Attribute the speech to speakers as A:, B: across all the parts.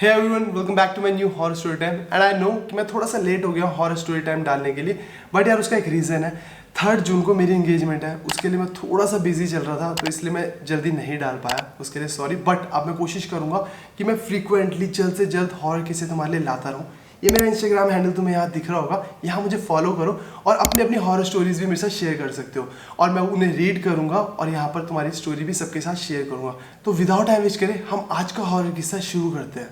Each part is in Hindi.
A: Hey everyone, welcome back to my new horror story time. And I know कि मैं थोड़ा सा लेट हो गया हॉरर स्टोरी टाइम डालने के लिए, बट यार उसका एक रीज़न है। 3 जून को मेरी एंगेजमेंट है, उसके लिए मैं थोड़ा सा बिजी चल रहा था, तो इसलिए मैं जल्दी नहीं डाल पाया, उसके लिए सॉरी। बट अब मैं कोशिश करूंगा कि मैं फ्रीक्वेंटली जल्द से जल्द हॉरर किस्से तुम्हारे लिए लाता रहूँ। ये मेरा इंस्टाग्राम हैंडल तुम्हें यहाँ दिख रहा होगा, यहाँ मुझे फॉलो करो और अपनी अपनी हॉरर स्टोरीज भी मेरे साथ शेयर कर सकते हो, और मैं उन्हें रीड करूँगा और यहाँ पर तुम्हारी स्टोरी भी सबके साथ शेयर करूँगा। तो विदाउट टाइम वेस्ट करें, हम आज का हॉरर किस्सा शुरू करते हैं।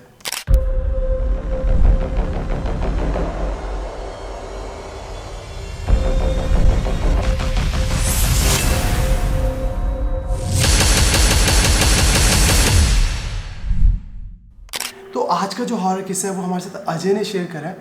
A: तो आज का जो हॉरर किस्सा है वो हमारे साथ अजय ने शेयर करा है।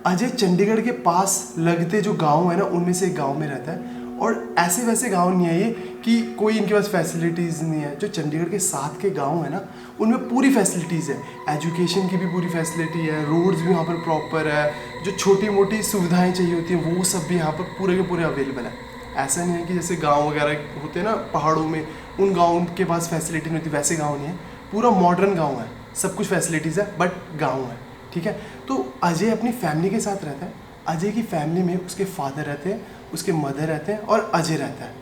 A: अजय चंडीगढ़ के पास लगते जो गांव है ना, उनमें से एक गांव में रहता है, और ऐसे वैसे गांव नहीं है ये कि कोई इनके पास फैसिलिटीज़ नहीं है। जो चंडीगढ़ के साथ के गांव है ना, उनमें पूरी फैसिलिटीज़ है, एजुकेशन की भी पूरी फैसिलिटी है, रोड्स भी यहाँ पर प्रॉपर है, जो छोटी मोटी सुविधाएँ चाहिए होती हैं वो सब भी यहाँ पर पूरे के पूरे अवेलेबल है। ऐसा नहीं है कि जैसे गाँव वगैरह होते हैं ना पहाड़ों में, उन गाँव के पास फैसिलिटी नहीं होती, वैसे गाँव नहीं है, पूरा मॉडर्न गाँव है, सब कुछ फैसिलिटीज़ है, बट गाँव है, ठीक है। तो अजय अपनी फैमिली के साथ रहता है। अजय की फैमिली में उसके फादर रहते हैं, उसके मदर रहते हैं और अजय रहता है।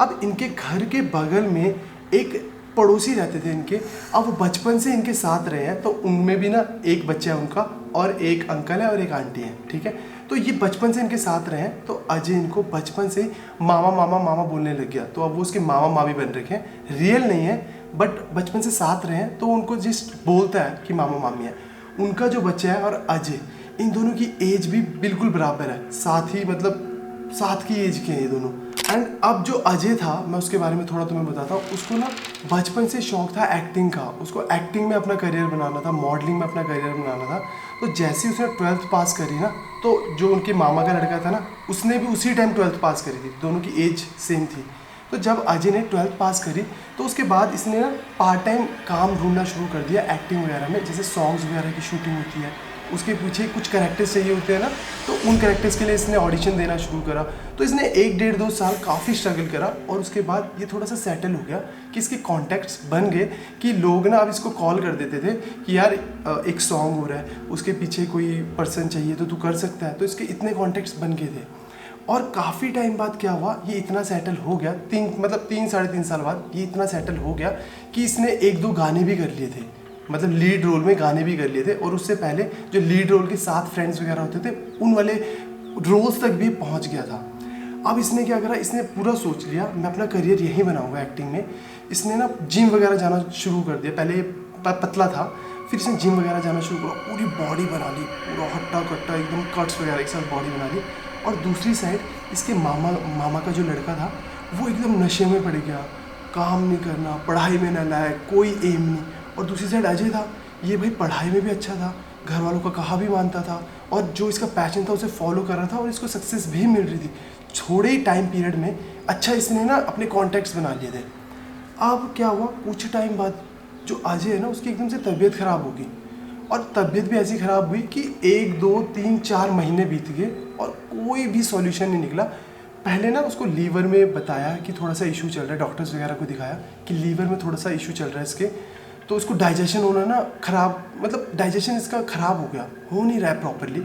A: अब इनके घर के बगल में एक पड़ोसी रहते थे इनके, अब वो बचपन से इनके साथ रहे हैं, तो उनमें भी ना एक बच्चा है उनका, और एक अंकल है और एक आंटी है, ठीक है। तो ये बचपन से इनके साथ रहे हैं, तो अजय इनको बचपन से मामा मामा मामा बोलने लग गया, तो अब वो उसके मामा मामी बन रखे हैं। रियल नहीं है, बट बचपन से साथ रहे हैं तो उनको जस्ट बोलता है कि मामा मामी है। उनका जो बच्चा है और अजय, इन दोनों की एज भी बिल्कुल बराबर है, साथ ही मतलब साथ की एज के हैं ये दोनों। एंड अब जो अजय था, मैं उसके बारे में थोड़ा तुम्हें बताता हूँ। उसको ना बचपन से शौक था एक्टिंग का, उसको एक्टिंग में अपना करियर बनाना था, मॉडलिंग में अपना करियर बनाना था। तो जैसे ही उसने 12th पास करी ना, तो जो उनके मामा का लड़का था ना, उसने भी उसी टाइम 12th पास करी थी, दोनों की एज सेम थी। तो जब अजय ने 12th पास करी, तो उसके बाद इसने ना पार्ट टाइम काम ढूंढना शुरू कर दिया एक्टिंग वगैरह में। जैसे सॉन्ग्स वगैरह की शूटिंग होती है, उसके पीछे कुछ कैरेक्टर्स चाहिए होते हैं ना, तो उन कैरेक्टर्स के लिए इसने ऑडिशन देना शुरू करा। तो इसने 1 डेढ़ 2 साल काफ़ी स्ट्रगल करा, और उसके बाद ये थोड़ा सा सेटल हो गया कि इसके कॉन्टैक्ट्स बन गए कि लोग ना अब इसको कॉल कर देते थे कि यार एक सॉन्ग हो रहा है, उसके पीछे कोई पर्सन चाहिए तो तू कर सकता है। तो इसके इतने कॉन्टैक्ट्स बन गए थे, और काफ़ी टाइम बाद क्या हुआ, ये इतना सेटल हो गया, 3 साढ़े 3 साल बाद ये इतना सेटल हो गया कि इसने 1-2 गाने भी कर लिए थे, मतलब लीड रोल में गाने भी कर लिए थे। और उससे पहले जो लीड रोल के साथ फ्रेंड्स वगैरह होते थे, उन वाले रोल्स तक भी पहुंच गया था। अब इसने क्या करा, इसने पूरा सोच लिया मैं अपना करियर यहीं बनाऊंगा एक्टिंग में। इसने ना जिम वगैरह जाना शुरू कर दिया। पहले पतला था, फिर इसने जिम वगैरह जाना शुरू करा, पूरी बॉडी बना ली, पूरा हट्टा कट्टा एकदम कट्स वगैरह एक साथ बॉडी बना ली। और दूसरी साइड इसके मामा का जो लड़का था, वो एकदम नशे में पड़ गया, काम नहीं करना, पढ़ाई में ना लायक, कोई एम नहीं। और दूसरी साइड अजय था, ये भाई पढ़ाई में भी अच्छा था, घर वालों का कहा भी मानता था, और जो इसका पैशन था उसे फॉलो कर रहा था, और इसको सक्सेस भी मिल रही थी थोड़े ही टाइम पीरियड में। अच्छा इसने ना अपने कॉन्टैक्ट्स बना लिए थे। अब क्या हुआ, कुछ टाइम बाद जो अजय है ना, उसकी एकदम से तबीयत ख़राब होगी, और तबीयत भी ऐसी ख़राब हुई कि 1 2 3 4 महीने बीत गए और कोई भी सॉल्यूशन नहीं निकला। पहले ना उसको लीवर में बताया कि थोड़ा सा इशू चल रहा है, डॉक्टर्स वगैरह को दिखाया कि लीवर में थोड़ा सा इशू चल रहा है इसके, तो उसको डाइजेशन होना ना ख़राब, मतलब डाइजेशन इसका ख़राब हो गया, हो नहीं रहा है प्रॉपरली।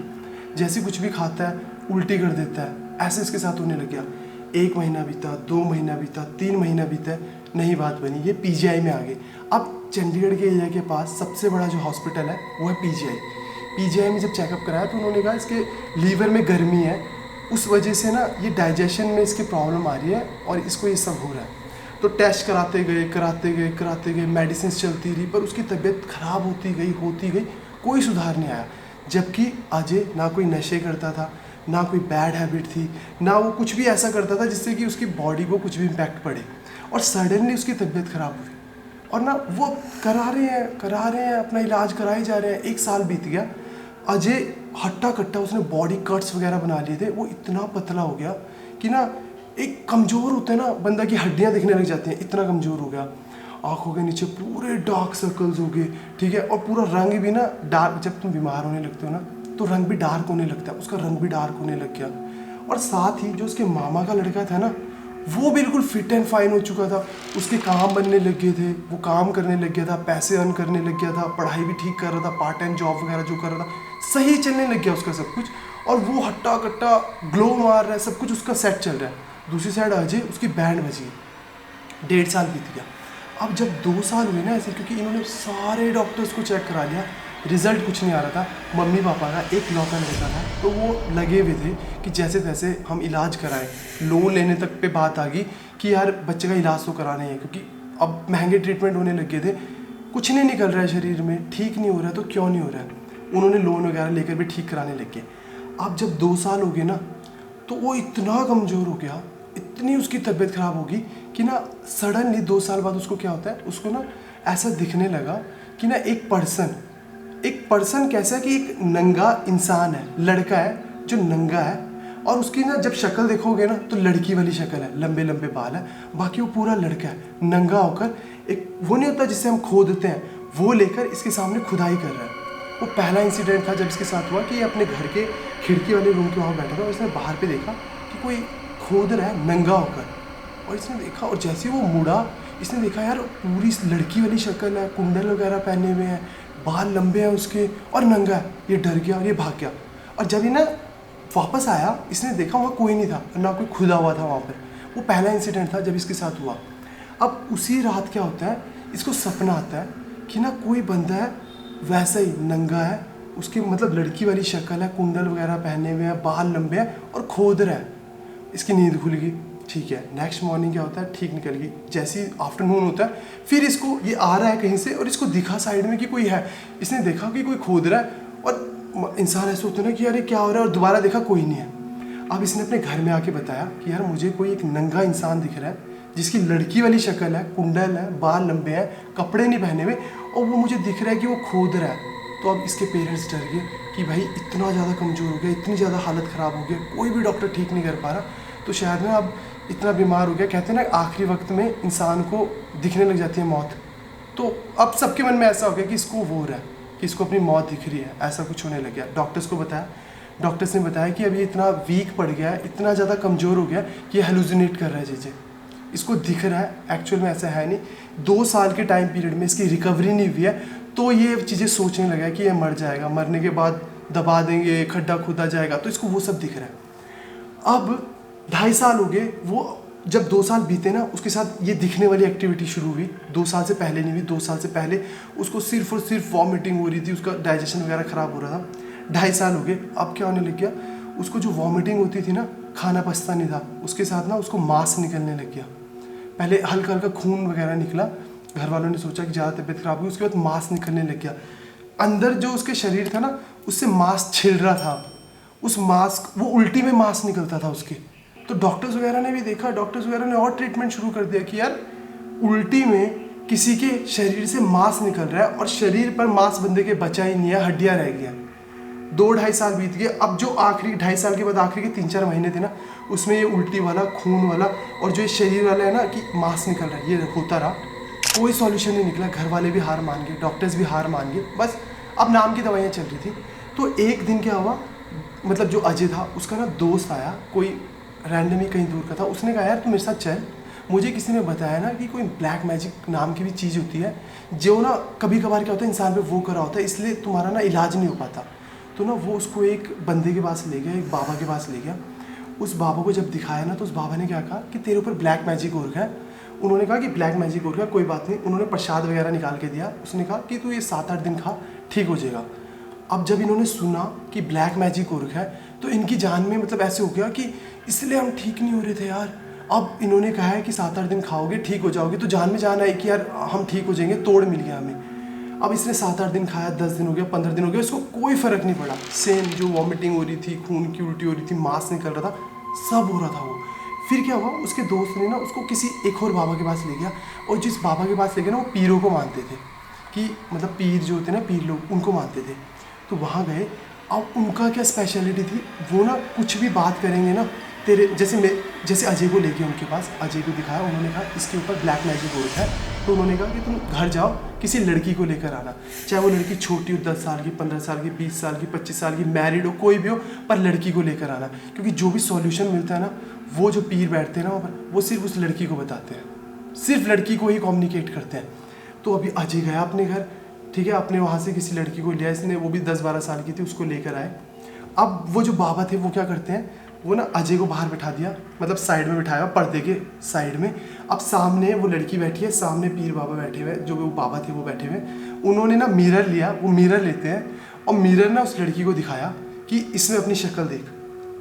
A: जैसे कुछ भी खाता है उल्टी कर देता है, ऐसे इसके साथ होने लग गया। 1 महीना बीता, 2 महीना बीता, 3 महीना बीता, नहीं बात बनी, ये पीजीआई में आ गए। अब चंडीगढ़ के एरिया के पास सबसे बड़ा जो हॉस्पिटल है वो है पीजीआई। पीजीआई में जब चेकअप कराया तो उन्होंने कहा इसके लीवर में गर्मी है, उस वजह से ना ये डाइजेशन में इसकी प्रॉब्लम आ रही है और इसको ये सब हो रहा है। तो टेस्ट कराते गए, मेडिसिन चलती रही, पर उसकी तबीयत ख़राब होती गई, कोई सुधार नहीं आया। जबकि अजय ना कोई नशे करता था, ना कोई बैड हैबिट थी, ना वो कुछ भी ऐसा करता था जिससे कि उसकी बॉडी को कुछ भी इम्पैक्ट पड़े, और सडनली उसकी तबीयत ख़राब हुई। और ना वो करा रहे हैं अपना इलाज कराए जा रहे हैं। 1 साल बीत गया, अजय हट्टा कट्टा उसने बॉडी कट्स वगैरह बना लिए थे, वो इतना पतला हो गया कि ना एक कमज़ोर होता है ना बंदा की हड्डियाँ दिखने लग जाती हैं, इतना कमज़ोर हो गया। आँखों के नीचे पूरे डार्क सर्कल्स हो गए, ठीक है, और पूरा रंग भी ना डार्क, जब तुम बीमार होने लगते हो ना तो रंग भी डार्क होने लगता है, उसका रंग भी डार्क होने लग गया। और साथ ही जो उसके मामा का लड़का था ना, वो बिल्कुल फिट एंड फाइन हो चुका था, उसके काम बनने लग गए थे, वो काम करने लग गया था, पैसे अर्न करने लग गया था, पढ़ाई भी ठीक कर रहा था, पार्ट टाइम जॉब वगैरह जो कर रहा था सही चलने लग गया उसका सब कुछ, और वो हट्टा कट्टा ग्लो मार रहा है, सब कुछ उसका सेट चल रहा है। दूसरी साइड अजय, उसकी बैंड बजी, 1.5 साल बीत गया। अब जब 2 साल हुए ना ऐसे, क्योंकि इन्होंने सारे डॉक्टर्स को चेक करा लिया, रिजल्ट कुछ नहीं आ रहा था। मम्मी पापा का एक लौता लड़का था, तो वो लगे हुए थे कि जैसे तैसे हम इलाज कराएं। लोन लेने तक पे बात आ गई कि यार बच्चे का इलाज तो कराना ही है, क्योंकि अब महंगे ट्रीटमेंट होने लग गए थे, कुछ नहीं निकल रहा है शरीर में, ठीक नहीं हो रहा है, तो क्यों नहीं हो रहा है। उन्होंने लोन वगैरह लेकर भी ठीक कराने लग गए। अब जब 2 साल हो गए ना, तो वो इतना कमज़ोर हो गया, इतनी उसकी तबीयत ख़राब होगी कि ना सडनली 2 साल बाद उसको क्या होता है, उसको ना ऐसा दिखने लगा कि ना एक पर्सन कैसा है कि एक नंगा इंसान है, लड़का है जो नंगा है, और उसकी ना जब शक्ल देखोगे ना तो लड़की वाली शक्ल है, लंबे लंबे बाल है, बाकी वो पूरा लड़का है, नंगा होकर एक वो नहीं होता जिससे हम खोदते हैं, वो लेकर इसके सामने खुदाई कर रहा है। वो पहला इंसिडेंट था जब इसके साथ हुआ कि ये अपने घर के खिड़की वाले रूम के वहाँ बैठा था, और इसने बाहर पे देखा कि कोई खोद रहा है नंगा होकर, और इसने देखा, और जैसे वो मुड़ा इसने देखा यार पूरी लड़की वाली शक्ल है, कुंडल वगैरह पहने हुए हैं, बाल लंबे हैं उसके, और नंगा है। ये डर गया और ये भाग गया, और जब ये ना वापस आया इसने देखा वहाँ कोई नहीं था, ना कोई खुदा हुआ था वहाँ पर। वो पहला इंसिडेंट था जब इसके साथ हुआ। अब उसी रात क्या होता है, इसको सपना आता है कि ना कोई बंदा है वैसा ही नंगा है, उसकी मतलब लड़की वाली शक्ल है, कुंडल वगैरह पहने हुए हैं, बाल लंबे हैं, और खोद रहा है। इसकी नींद खुल गई, ठीक है। नेक्स्ट मॉर्निंग क्या होता है, ठीक निकल गई। जैसे ही आफ्टरनून होता है, फिर इसको ये आ रहा है कहीं से, और इसको दिखा साइड में कि कोई है। इसने देखा कि कोई खोद रहा है, और इंसान ऐसे होता है ना कि यार ये क्या हो रहा है, और दोबारा देखा कोई नहीं है। अब इसने अपने घर में आके बताया कि यार मुझे कोई एक नंगा इंसान दिख रहा है, जिसकी लड़की वाली शक्ल है, कुंडल है, बाल लंबे हैं, कपड़े नहीं पहने हुए, और वो मुझे दिख रहा है कि वो खोद रहा है। तो अब इसके पेरेंट्स डर गए कि भाई इतना ज़्यादा कमज़ोर हो गया, इतनी ज़्यादा हालत ख़राब हो गया, कोई भी डॉक्टर ठीक नहीं कर पा रहा, तो शायद ना अब इतना बीमार हो गया। कहते हैं ना आखिरी वक्त में इंसान को दिखने लग जाती है मौत। तो अब सबके मन में ऐसा हो गया कि इसको वो हो रहा है, कि इसको अपनी मौत दिख रही है, ऐसा कुछ होने लग गया। डॉक्टर्स को बताया, डॉक्टर्स ने बताया कि अभी इतना वीक पड़ गया है, इतना ज़्यादा कमज़ोर हो गया कि ये हेलुसिनेट कर रहा है चीज़ें, इसको दिख रहा है, एक्चुअल में ऐसा है नहीं। 2 साल के टाइम पीरियड में इसकी रिकवरी नहीं हुई है, तो ये चीज़ें सोचने लगा कि ये मर जाएगा, मरने के बाद दबा देंगे, खड्डा खुदा जाएगा, तो इसको वो सब दिख रहा है। अब 2.5 साल हो गए, वो जब 2 साल बीते ना, उसके साथ ये दिखने वाली एक्टिविटी शुरू हुई। 2 साल से पहले नहीं हुई, 2 साल से पहले उसको सिर्फ और सिर्फ वॉमिटिंग हो रही थी, उसका डाइजेशन वगैरह ख़राब हो रहा था। 2.5 साल हो गए, अब क्या होने लग गया, उसको जो वॉमिटिंग होती थी ना, खाना पचता नहीं था, उसके साथ ना उसको मांस निकलने लग गया। पहले हल्का हल्का खून वगैरह निकला, घर वालों ने सोचा कि ज़्यादा तबीयत खराब हुई, उसके बाद मांस निकलने लग गया। अंदर जो उसके शरीर था ना, उससे मांस छिल रहा था, उस मांस वो उल्टी में मांस निकलता था उसके। तो डॉक्टर्स वगैरह ने भी देखा, डॉक्टर्स वगैरह ने और ट्रीटमेंट शुरू कर दिया कि यार उल्टी में किसी के शरीर से मांस निकल रहा है, और शरीर पर मांस बंदे के बचा ही नहीं है, हड्डियाँ रह गई हैं। 2-2.5 साल बीत गए। अब जो आखिरी 2.5 साल के बाद आखिरी के 3-4 महीने थे ना, उसमें ये उल्टी वाला, खून वाला, और जो ये शरीर वाला है ना कि मांस निकल रहा है, ये होता रहा। कोई सॉल्यूशन नहीं निकला, घर वाले भी हार मान गए, डॉक्टर्स भी हार मान गए, बस अब नाम की दवाइयाँ चल रही थी। तो एक दिन क्या हुआ, मतलब जो अजय था उसका ना दोस्त आया, कोई रैंडमली कहीं दूर का था, उसने कहा यार तू मेरे साथ चल, मुझे किसी ने बताया ना कि कोई ब्लैक मैजिक नाम की भी चीज़ होती है, जो ना कभी कभार क्या होता है इंसान पे वो करा होता है, इसलिए तुम्हारा ना इलाज नहीं हो पाता। तो ना वो उसको एक बंदे के पास ले गया, एक बाबा के पास ले गया। उस बाबा को जब दिखाया ना, तो उस बाबा ने क्या कहा कि तेरे ऊपर ब्लैक मैजिक हो रखा है। उन्होंने कहा कि ब्लैक मैजिक हो रखा है, कोई बात नहीं। उन्होंने प्रसाद वगैरह निकाल के दिया, उसने कहा कि तू ये 7-8 दिन खा, ठीक हो जाएगा। अब जब इन्होंने सुना कि ब्लैक मैजिक हो रखा है, तो इनकी जान में मतलब ऐसे हो गया कि इसलिए हम ठीक नहीं हो रहे थे यार। अब इन्होंने कहा है कि 7-8 दिन खाओगे ठीक हो जाओगे, तो जान में जान आई कि यार हम ठीक हो जाएंगे, तोड़ मिल गया हमें। अब इसने 7-8 दिन खाया, 10 दिन हो गया, 15 दिन हो गया, इसको कोई फ़र्क नहीं पड़ा। सेम जो वॉमिटिंग हो रही थी, खून की उल्टी हो रही थी, मांस निकल रहा था, सब हो रहा था वो। फिर क्या हुआ, उसके दोस्त ने ना उसको किसी एक और बाबा के पास ले गया, और जिस बाबा के पास ले गया ना, वो पीरों को मानते थे, कि मतलब पीर जो होते ना, पीर लोग, उनको मानते थे। तो वहाँ गए। अब उनका क्या स्पेशलिटी थी, वो ना कुछ भी बात करेंगे ना, तेरे जैसे अजय को लेके उनके पास, अजय को दिखाया, उन्होंने कहा इसके ऊपर ब्लैक मैजिक हो रखा है। तो उन्होंने कहा कि तुम घर जाओ, किसी लड़की को लेकर आना, चाहे वो लड़की छोटी हो, 10 साल की, 15 साल की, 20 साल की, 25 साल की, मैरिड हो, कोई भी हो, पर लड़की को लेकर आना, क्योंकि जो भी सॉल्यूशन मिलता है ना, वो जो पीर बैठते हैं ना वहाँ पर, वो सिर्फ उस लड़की को बताते हैं, सिर्फ लड़की को ही कम्युनिकेट करते हैं। तो अभी अजय गया अपने घर, ठीक है, अपने वहाँ से किसी लड़की को लिया इसने, वो भी 10-12 साल की थी, उसको लेकर आए। अब वो जो बाबा थे वो क्या करते हैं, वो ना अजय को बाहर बैठा दिया, मतलब साइड में बिठाया, पर्दे के साइड में। अब सामने वो लड़की बैठी है, सामने पीर बाबा बैठे हुए, जो वो बाबा थे वो बैठे हुए। उन्होंने ना मिरर लिया, वो मिरर लेते हैं और मिरर ना उस लड़की को दिखाया कि इसमें अपनी शक्ल देख।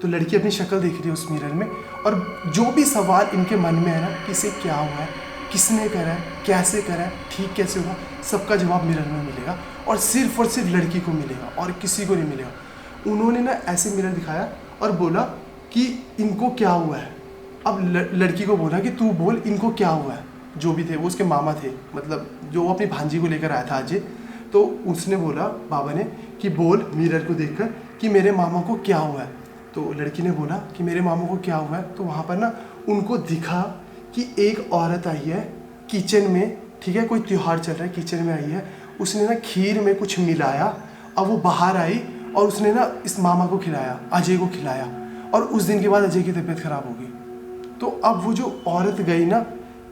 A: तो लड़की अपनी शक्ल देख रही है उस मिरर में, और जो भी सवाल इनके मन में है ना कि इसे क्या हुआ है, किसने करा है, कैसे करा है, ठीक कैसे होगा, सबका जवाब मिरर में मिलेगा, और सिर्फ लड़की को मिलेगा और किसी को नहीं मिलेगा। उन्होंने ना ऐसे मिरर दिखाया और बोला कि इनको क्या हुआ है। अब लड़की को बोला कि तू बोल इनको क्या हुआ है। जो भी थे वो उसके मामा थे, मतलब जो वो अपनी भांजी को लेकर आया था अजय। तो उसने बोला बाबा ने कि बोल मिरर को देखकर कि मेरे मामा को क्या हुआ है। तो लड़की ने बोला कि मेरे मामा को क्या हुआ है। तो वहाँ पर ना उनको दिखा कि एक औरत आई है किचन में, ठीक है, कोई त्यौहार चल रहा है, किचन में आई है, उसने ना खीर में कुछ मिलाया। अब वो बाहर आई और उसने ना इस मामा को खिलाया, अजय को खिलाया, और उस दिन के बाद अजय की तबीयत खराब हो गई। तो अब वो जो औरत गई ना,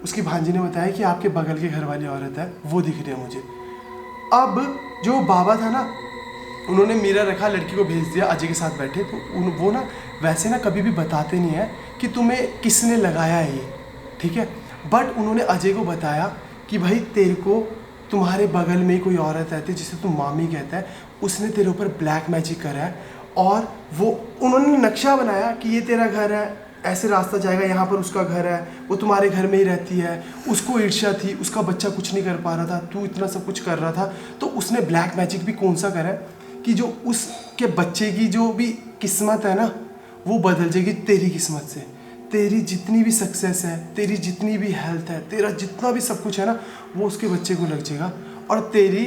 A: उसकी भांजी ने बताया कि आपके बगल के घर वाली औरत है, वो दिख रही है मुझे। अब जो बाबा था ना, उन्होंने मिरर रखा, लड़की को भेज दिया, अजय के साथ बैठे। तो वो ना वैसे ना कभी भी बताते नहीं है कि तुम्हें किसने लगाया है ये, ठीक है, बट उन्होंने अजय को बताया कि भाई तेरे को तुम्हारे बगल में कोई औरत रहती है जिसे तुम मामी कहता है, उसने तेरे ऊपर ब्लैक मैजिक करा है। और वो उन्होंने नक्शा बनाया कि ये तेरा घर है, ऐसे रास्ता जाएगा, यहाँ पर उसका घर है, वो तुम्हारे घर में ही रहती है, उसको ईर्ष्या थी, उसका बच्चा कुछ नहीं कर पा रहा था, तू इतना सब कुछ कर रहा था। तो उसने ब्लैक मैजिक भी कौन सा करा है कि जो उसके बच्चे की जो भी किस्मत है ना, वो बदल जाएगी तेरी किस्मत से। तेरी जितनी भी सक्सेस है, तेरी जितनी भी हेल्थ है, तेरा जितना भी सब कुछ है ना, वो उसके बच्चे को लग जाएगा और तेरी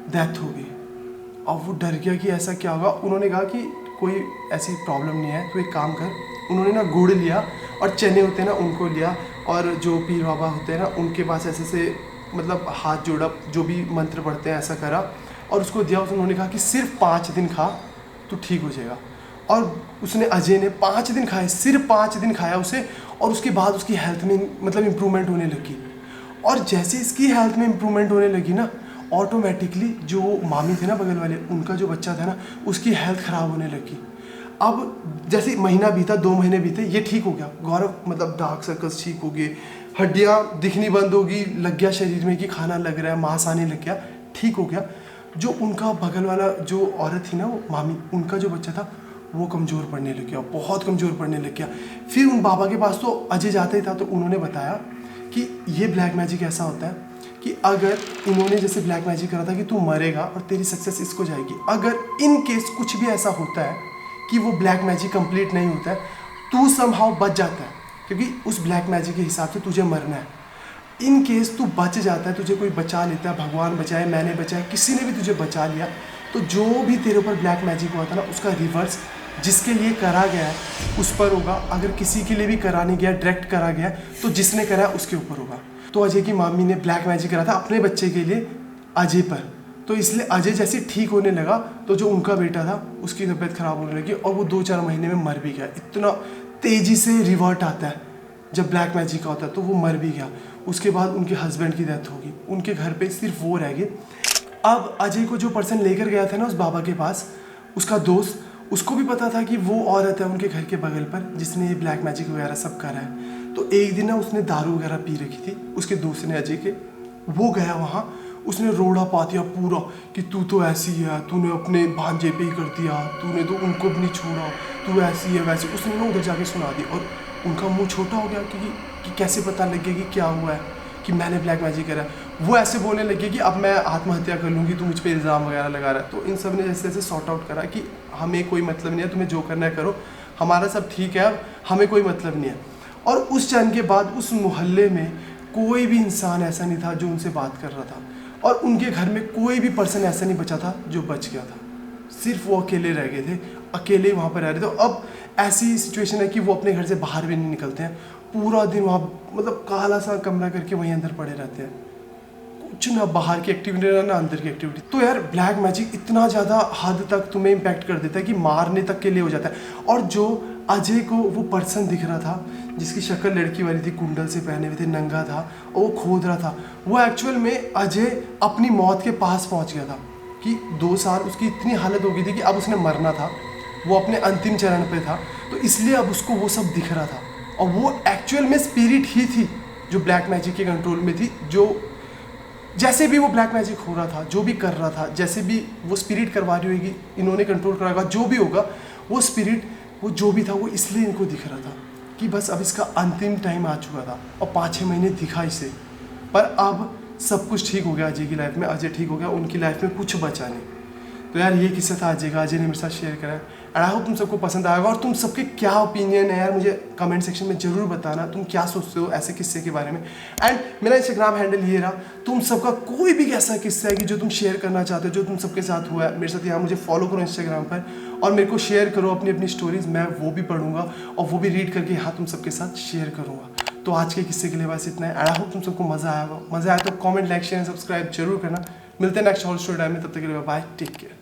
A: डेथ होगी। अब वो डर गया कि ऐसा क्या होगा। उन्होंने कहा कि कोई ऐसी प्रॉब्लम नहीं है, तो एक काम कर। उन्होंने ना गुड़ लिया और चने होते हैं ना उनको लिया, और जो पीर बाबा होते हैं ना उनके पास ऐसे से मतलब हाथ जोड़ा, जो भी मंत्र पढ़ते हैं ऐसा करा और उसको दिया। उन्होंने कहा कि सिर्फ 5 दिन खा तो ठीक हो जाएगा। और उसने, अजय ने 5 दिन खाए, सिर्फ 5 दिन खाया उसे, और उसके बाद उसकी हेल्थ में मतलब इम्प्रूवमेंट होने लगी। और जैसे इसकी हेल्थ में इम्प्रूवमेंट होने लगी ना, ऑटोमेटिकली जो मामी थे ना बगल वाले, उनका जो बच्चा था ना, उसकी हेल्थ ख़राब होने लगी। अब जैसे महीना बीता, 2 महीने बीते, ये ठीक हो गया। गौरव मतलब डार्क सर्कल्स ठीक हो गए, हड्डियाँ दिखनी बंद होगी, लग गया शरीर में कि खाना लग रहा है, मांस आने लग गया, ठीक हो गया। जो उनका बगल वाला जो औरत थी ना, वो मामी, उनका जो बच्चा था वो कमज़ोर पड़ने लग गया, बहुत कमज़ोर पड़ने लग गया। फिर उन बाबा के पास तो अजय जाता ही था, तो उन्होंने बताया कि ये ब्लैक मैजिक ऐसा होता है कि अगर इन्होंने जैसे ब्लैक मैजिक करा था कि तू मरेगा और तेरी सक्सेस इसको जाएगी, अगर इन केस कुछ भी ऐसा होता है कि वो ब्लैक मैजिक कंप्लीट नहीं होता है, तू समहाउ बच जाता है, क्योंकि उस ब्लैक मैजिक के हिसाब से तुझे मरना है। इन केस तू बच जाता है, तुझे कोई बचा लेता है, भगवान बचाए, मैंने बचाया, किसी ने भी तुझे बचा लिया, तो जो भी तेरे ऊपर ब्लैक मैजिक हुआ था ना, उसका रिवर्स जिसके लिए करा गया है उस पर होगा। अगर किसी के लिए भी कराने गया, डायरेक्ट करा गया, तो जिसने करा है उसके ऊपर होगा। तो अजय की मामी ने ब्लैक मैजिक करा था अपने बच्चे के लिए, अजय पर। तो इसलिए अजय जैसे ठीक होने लगा, तो जो उनका बेटा था उसकी तबीयत खराब होने लगी और वो 2-4 महीने में मर भी गया। इतना तेज़ी से रिवर्ट आता है जब ब्लैक मैजिक का होता है, तो वो मर भी गया। उसके बाद उनके हस्बैंड की डेथ होगी, उनके घर पे सिर्फ वो रह गए। अब अजय को जो पर्सन लेकर गया था ना उस बाबा के पास, उसका दोस्त, उसको भी पता था कि वो औरत है उनके घर के बगल पर जिसने ये ब्लैक मैजिक वगैरह सब करा है। तो एक दिन ना उसने दारू वगैरह पी रखी थी, उसके दोस्त ने, अजय के। वो गया वहाँ, उसने रोड़ा पा दिया पूरा कि तू तो ऐसी है, तूने अपने भांजे पे ही कर दिया, तूने तो उनको भी नहीं छोड़ा, तू ऐसी है वैसी। उसने ना उधर जाके सुना दी और उनका मुंह छोटा हो गया कि कैसे पता लगे कि क्या हुआ है, कि मैंने ब्लैक मैजिक करा। वो ऐसे बोलने लगे कि अब मैं आत्महत्या कर लूँगी, तू मुझ पर इल्ज़ाम वगैरह लगा रहा है। तो इन सब ने जैसे जैसे सॉर्ट आउट करा कि हमें कोई मतलब नहीं है, तुम्हें जो करना है करो, हमारा सब ठीक है, अब हमें कोई मतलब नहीं है। और उस टाइम के बाद उस मोहल्ले में कोई भी इंसान ऐसा नहीं था जो उनसे बात कर रहा था, और उनके घर में कोई भी पर्सन ऐसा नहीं बचा था जो बच गया था। सिर्फ वो अकेले रह गए थे, अकेले वहाँ पर रह रहे थे। अब ऐसी सिचुएशन है कि वो अपने घर से बाहर भी नहीं निकलते हैं, पूरा दिन वहाँ मतलब काला सा कमरा करके वहीं अंदर पड़े रहते हैं, कुछ ना बाहर की एक्टिविटी ना अंदर की एक्टिविटी। तो यार ब्लैक मैजिक इतना ज़्यादा हद तक तुम्हें इम्पैक्ट कर देता है कि मारने तक के लिए हो जाता है। और जो अजय को वो पर्सन दिख रहा था जिसकी शक्ल लड़की वाली थी, कुंडल से पहने हुए थे, नंगा था और वो खोद रहा था। वो एक्चुअल में अजय अपनी मौत के पास पहुंच गया था कि 2 साल उसकी इतनी हालत हो गई थी कि अब उसने मरना था, वो अपने अंतिम चरण पे था, तो इसलिए अब उसको वो सब दिख रहा था। और वो एक्चुअल में स्पिरिट ही थी जो ब्लैक मैजिक के कंट्रोल में थी, जो जैसे भी वो ब्लैक मैजिक हो रहा था, जो भी कर रहा था, जैसे भी वो स्पिरिट करवा रही होगी, इन्होंने कंट्रोल करा होगा, जो भी होगा वो स्पिरिट, वो जो भी था वो इसलिए इनको दिख रहा था कि बस अब इसका अंतिम टाइम आ चुका था और 5-6 महीने दिखा इसे। पर अब सब कुछ ठीक हो गया अजय की लाइफ में, अजय ठीक हो गया, उनकी लाइफ में कुछ बचा नहीं। तो यार ये किस्सा था अजय का, अजय ने मेरे साथ शेयर करा है। एंड आई होप तुम सबको पसंद आएगा। और तुम सबके क्या ओपिनियन है यार, मुझे कमेंट सेक्शन में जरूर बताना, तुम क्या सोचते हो ऐसे किस्से के बारे में। एंड मेरा इंस्टाग्राम हैंडल ये रहा, तुम सबका कोई भी ऐसा किस्सा है कि जो तुम शेयर करना चाहते हो, जो तुम सबके साथ हुआ है मेरे साथ, यहाँ मुझे फॉलो करो इंस्टाग्राम पर और मेरे को शेयर करो अपनी अपनी स्टोरीज, मैं वो भी पढ़ूंगा और वो भी रीड करके यहाँ तुम सबके साथ शेयर करूँगा। तो आज के किस्से के लिए बस इतना है। एंड आई होप तुम सबको मज़ा आया तो कमेंट, लाइक, शेयर, सब्सक्राइब जरूर करना। मिलते हैं नेक्स्ट हॉल स्टोरी टाइम में, तब तक के लिए बाय, टेक केयर।